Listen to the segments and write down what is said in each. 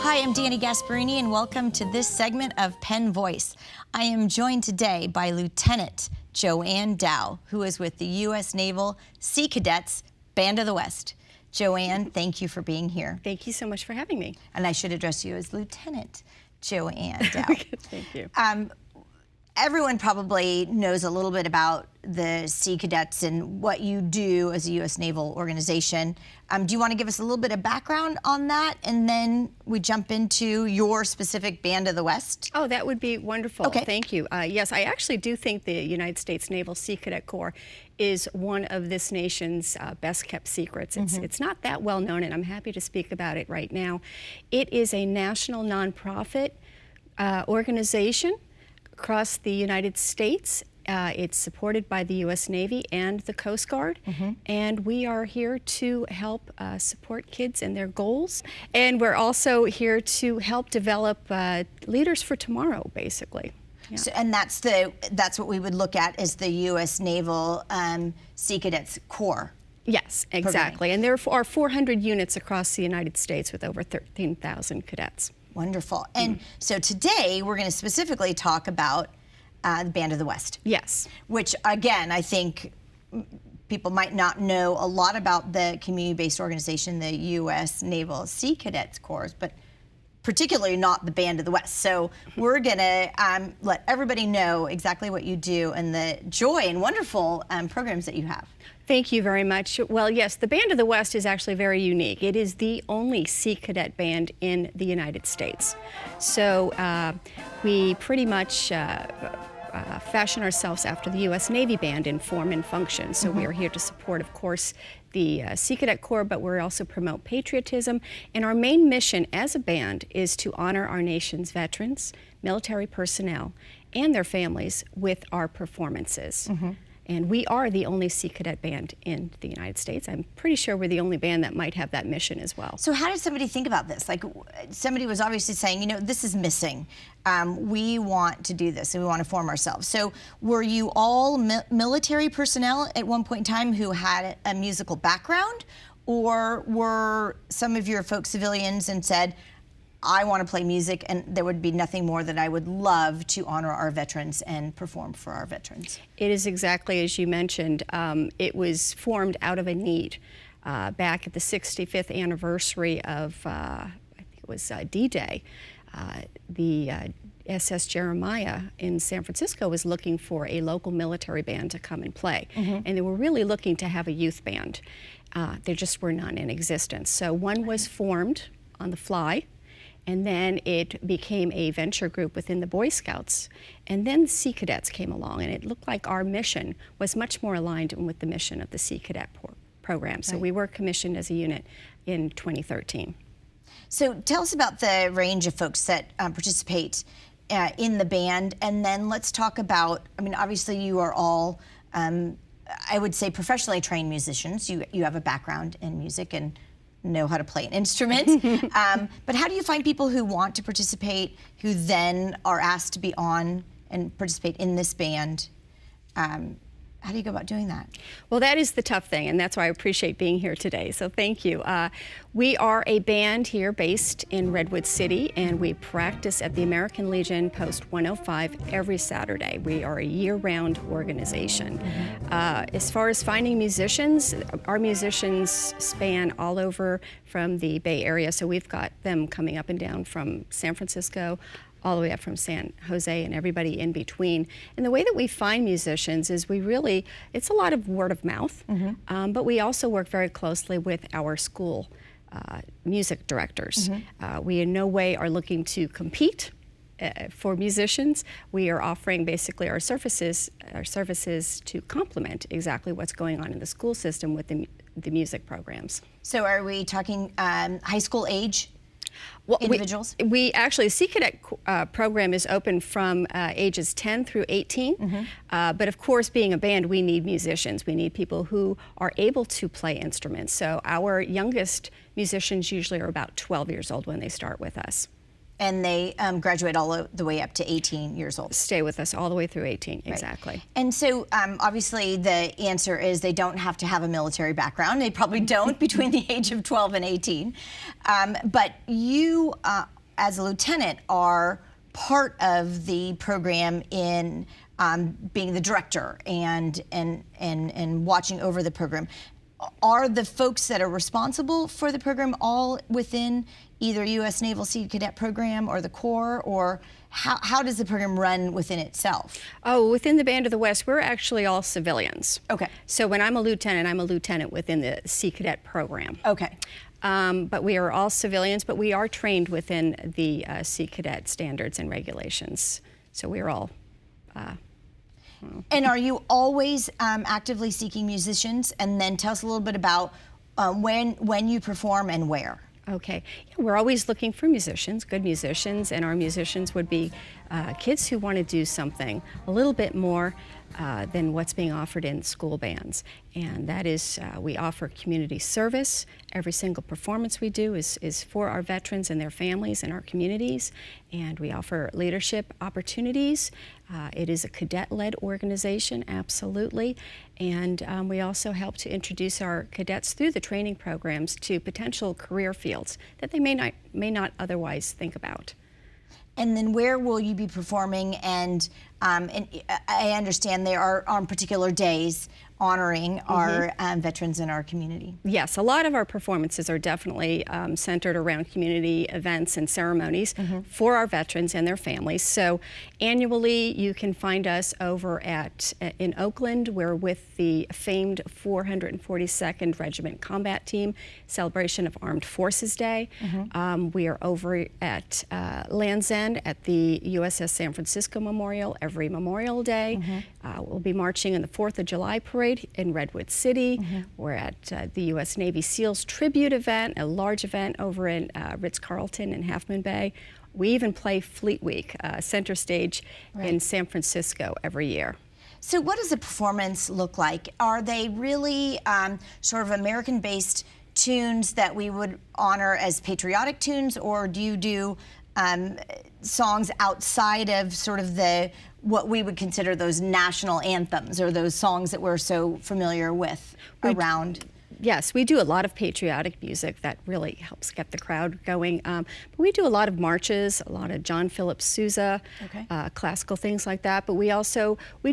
Hi, I'm Dani Gasparini, and welcome to this segment of Penn Voice. I am joined today by Lieutenant Joanne Dow, who is with the U.S. Naval Sea Cadets Band of the West. Joanne, thank you for being here. Thank you so much for having me. And I should address you as Lieutenant Joanne Dow. Thank you. Everyone probably knows a little bit about the Sea Cadets and what you do as a U.S. Naval organization. Do you want to give us a little bit of background on that, and then we jump into your specific Band of the West? Oh, that would be wonderful. Okay. Thank you. Yes, I actually do think the United States Naval Sea Cadet Corps is one of this nation's best-kept secrets. It's not that well known, and I'm happy to speak about it right now. It is a national nonprofit organization across the United States. It's supported by the U.S. Navy and the Coast Guard, and we are here to help support kids and their goals. And we're also here to help develop leaders for tomorrow, basically. Yeah. So, and that's what we would look at as the U.S. Naval Sea Cadets Corps. Yes, exactly. And there are 400 units across the United States with over 13,000 cadets. Wonderful. And so today we're going to specifically talk about the Band of the West. Yes. Which, again, I think people might not know a lot about the community-based organization, the U.S. Naval Sea Cadets Corps, but particularly not the Band of the West. So we're going to let everybody know exactly what you do and the joy and wonderful programs that you have. Thank you very much. Well, yes, the Band of the West is actually very unique. It is the only Sea Cadet band in the United States. So we pretty much fashion ourselves after the U.S. Navy band in form and function. So we are here to support, of course, the Sea Cadet Corps, but we also promote patriotism. And our main mission as a band is to honor our nation's veterans, military personnel, and their families with our performances. And we are the only Sea Cadet band in the United States. I'm pretty sure we're the only band that might have that mission as well. So how did somebody think about this? Like, somebody was obviously saying, you know, this is missing. We want to do this and we want to form ourselves. So were you all military personnel at one point in time who had a musical background? Or were some of your folks civilians and said, I want to play music, and there would be nothing more that I would love to honor our veterans and perform for our veterans? It is exactly as you mentioned. It was formed out of a need. Back at the 65th anniversary of, I think it was D-Day, the SS Jeremiah in San Francisco was looking for a local military band to come and play. And they were really looking to have a youth band. There just were none in existence. So one was formed on the fly, and then it became a venture group within the Boy Scouts. And then Sea Cadets came along, and it looked like our mission was much more aligned with the mission of the Sea Cadet program. So we were commissioned as a unit in 2013. So tell us about the range of folks that participate in the band, and then let's talk about, I mean, obviously you are all, I would say, professionally trained musicians. You have a background in music and know how to play an instrument. But how do you find people who want to participate, who then are asked to be on and participate in this band? How do you go about doing that? Well, that is the tough thing, and that's why I appreciate being here today, so thank you. We are a band here based in Redwood City, and we practice at the American Legion Post 105 every Saturday. We are a year-round organization. As far as finding musicians, our musicians span all over from the Bay Area, so we've got them coming up and down from San Francisco, all the way up from San Jose and everybody in between. And the way that we find musicians is it's a lot of word of mouth, but we also work very closely with our school music directors. We in no way are looking to compete for musicians. We are offering basically our services to complement exactly what's going on in the school system with the music programs. So are we talking high school age? Well, individuals? We actually, the Sea Cadet program is open from ages 10 through 18. But of course, being a band, we need musicians. We need people who are able to play instruments. So our youngest musicians usually are about 12 years old when they start with us. And they graduate all the way up to 18 years old. Stay with us all the way through 18, right. Exactly. And so obviously the answer is they don't have to have a military background. They probably don't between the age of 12 and 18. But you as a lieutenant, are part of the program in being the director and watching over the program. Are the folks that are responsible for the program all within either U.S. Naval Sea Cadet program or the Corps, or how does the program run within itself? Oh, within the Band of the West, we're actually all civilians. Okay. So when I'm a lieutenant within the Sea Cadet program. Okay. But we are all civilians, but we are trained within the Sea Cadet standards and regulations. So we're all... And are you always actively seeking musicians? And then tell us a little bit about when you perform and where. Okay. Yeah, we're always looking for musicians, good musicians, and our musicians would be kids who want to do something a little bit more than what's being offered in school bands. And that is, we offer community service. Every single performance we do is for our veterans and their families and our communities. And we offer leadership opportunities. It is a cadet-led organization, absolutely. And we also help to introduce our cadets through the training programs to potential career fields that they may not otherwise think about. And then where will you be performing? And I understand they are on particular days honoring our veterans in our community. Yes, a lot of our performances are definitely centered around community events and ceremonies for our veterans and their families. So annually, you can find us over in Oakland. We're with the famed 442nd Regiment Combat Team, celebration of Armed Forces Day. We are over at Land's End at the USS San Francisco Memorial every Memorial Day. We'll be marching in the 4th of July parade in Redwood City. We're at the U.S. Navy SEALs Tribute event, a large event over in Ritz-Carlton in Half Moon Bay. We even play Fleet Week, center stage in San Francisco every year. So what does a performance look like? Are they really sort of American-based tunes that we would honor as patriotic tunes, or do you do songs outside of sort of what we would consider those national anthems, or those songs that we're so familiar with around? Yes, we do a lot of patriotic music that really helps get the crowd going. But we do a lot of marches, a lot of John Philip Sousa, classical things like that. But we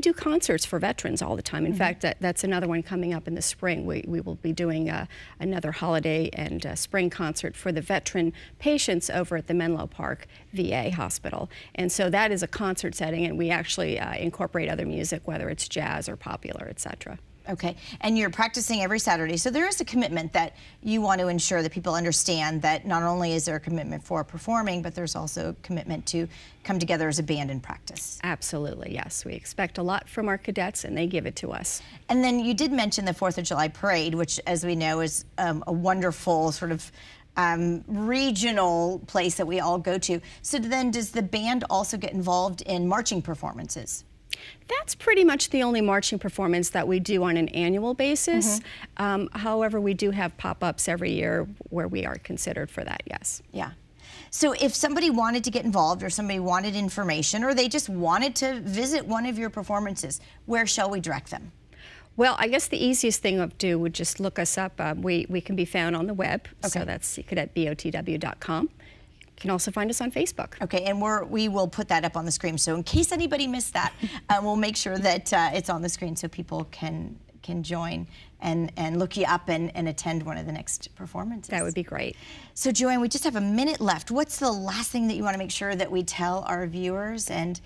do concerts for veterans all the time. In fact, that's another one coming up in the spring. We will be doing another holiday and spring concert for the veteran patients over at the Menlo Park VA Hospital. And so that is a concert setting, and we actually incorporate other music, whether it's jazz or popular, etc. Okay, and you're practicing every Saturday, so there is a commitment that you want to ensure that people understand that not only is there a commitment for performing, but there's also a commitment to come together as a band and practice. Absolutely, yes. We expect a lot from our cadets, and they give it to us. And then you did mention the 4th of July parade, which, as we know, is a wonderful sort of regional place that we all go to. So then does the band also get involved in marching performances? That's pretty much the only marching performance that we do on an annual basis. However, we do have pop-ups every year where we are considered for that, yes. Yeah. So if somebody wanted to get involved, or somebody wanted information, or they just wanted to visit one of your performances, where shall we direct them? Well, I guess the easiest thing to do would just look us up. We can be found on the web, so that's seacadetBOTW.com. You can also find us on Facebook. Okay, and we will put that up on the screen. So in case anybody missed that, we'll make sure that it's on the screen so people can join and look you up and attend one of the next performances. That would be great. So Joanne, we just have a minute left. What's the last thing that you want to make sure that we tell our viewers and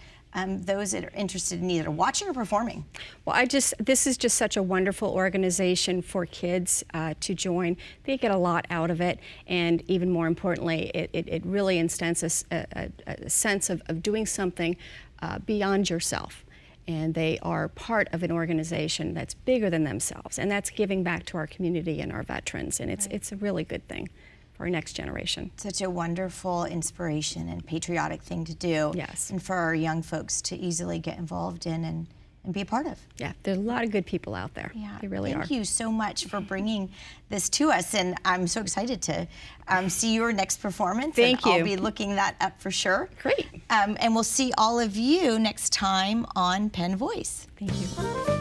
those that are interested in either watching or performing? Well, this is just such a wonderful organization for kids to join. They get a lot out of it, and even more importantly, it really instills a sense of doing something beyond yourself. And they are part of an organization that's bigger than themselves, and that's giving back to our community and our veterans, and it's a really good thing for our next generation. Such a wonderful inspiration and patriotic thing to do. Yes. And for our young folks to easily get involved in and be a part of. Yeah, there are a lot of good people out there. Yeah, they really are. Thank you so much for bringing this to us, and I'm so excited to see your next performance. Thank you. I'll be looking that up for sure. Great. And we'll see all of you next time on Penn Voice. Thank you.